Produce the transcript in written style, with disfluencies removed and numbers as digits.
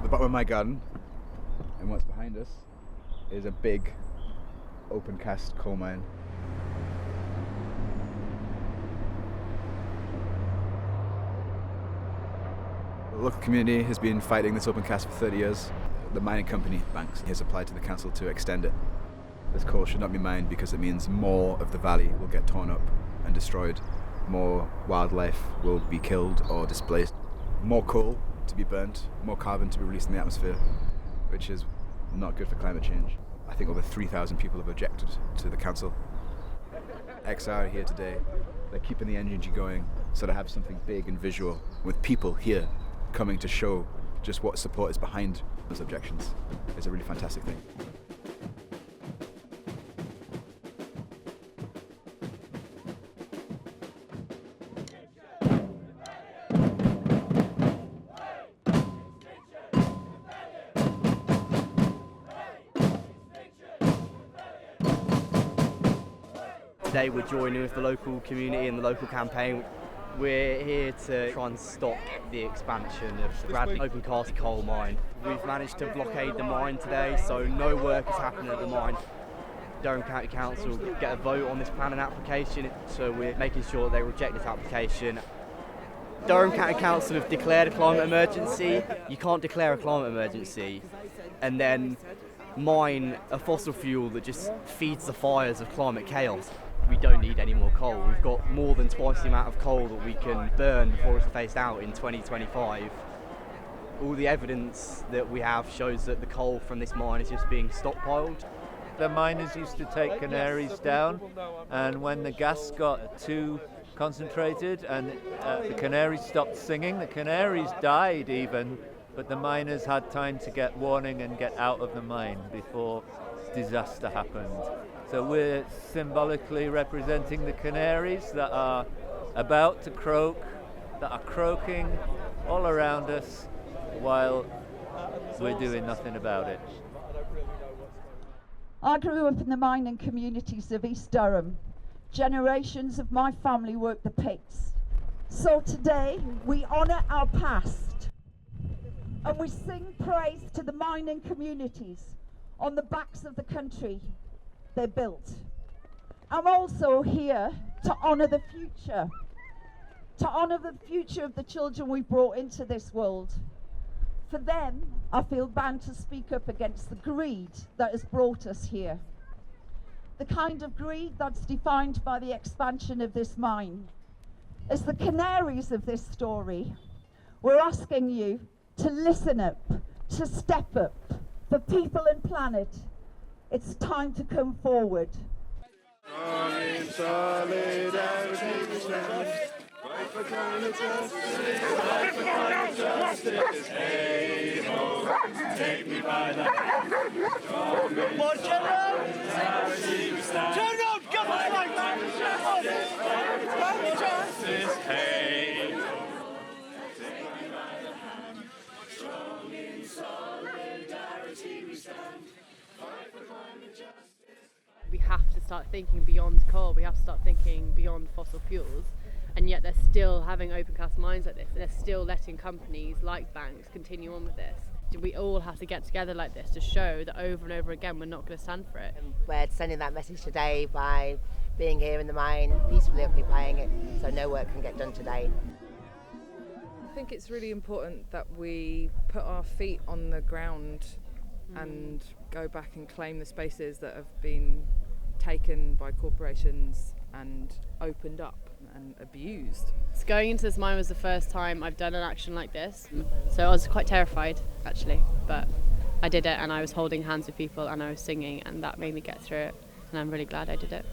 the bottom of my garden, and what's behind us is a big open cast coal mine. The local community has been fighting this open cast for 30 years. The mining company, Banks, has applied to the council to extend it. This coal should not be mined because it means more of the valley will get torn up and destroyed. More wildlife will be killed or displaced. More coal to be burnt, more carbon to be released in the atmosphere, which is not good for climate change. I think over 3,000 people have objected to the council. XR are here today. They're keeping the energy going so to have something big and visual with people here coming to show just what support is behind those objections is a really fantastic thing. Today we're joining with the local community and the local campaign. We're here to try and stop the expansion of the Bradley open cast coal mine. We've managed to blockade the mine today, so no work is happening at the mine. Durham County Council get a vote on this planning application, so we're making sure they reject this application. Durham County Council have declared a climate emergency. You can't declare a climate emergency and then mine a fossil fuel that just feeds the fires of climate chaos. We don't need any more coal. We've got more than twice the amount of coal that we can burn before it's phased out in 2025. All the evidence that we have shows that the coal from this mine is just being stockpiled. The miners used to take Canaries down, and when the gas got too concentrated and the Canaries stopped singing, the Canaries died even, but the miners had time to get warning and get out of the mine before disaster happened. So we're symbolically representing the Canaries that are about to croak, that are croaking all around us while we're doing nothing about it. I grew up in the mining communities of East Durham. Generations of my family worked the pits. So today we honour our past and we sing praise to the mining communities on the backs of the country they built. I'm also here to honour the future, of the children we brought into this world. For them, I feel bound to speak up against the greed that has brought us here. The kind of greed that's defined by the expansion of this mine. As the Canaries of this story, we're asking you to listen up, to step up, for people and planet. It's time to come forward. In solidarity we stand. Fight for climate justice. Fight for climate justice. Hey ho, take me by the hand. More solidarity we stand. Turn on, government like climate justice. Fight for climate justice. Hey ho, take me by the hand. Strong in solidarity we stand. We have to start thinking beyond coal, we have to start thinking beyond fossil fuels, and yet they're still having open cast mines like this, and they're still letting companies like Banks continue on with this. We all have to get together like this to show that over and over again we're not going to stand for it. We're sending that message today by being here in the mine, peacefully occupying it, so no work can get done today. I think it's really important that we put our feet on the ground and go back and claim the spaces that have been taken by corporations and opened up and abused. So going into this mine was the first time I've done an action like this, so I was quite terrified actually, but I did it and I was holding hands with people and I was singing and that made me get through it, and I'm really glad I did it.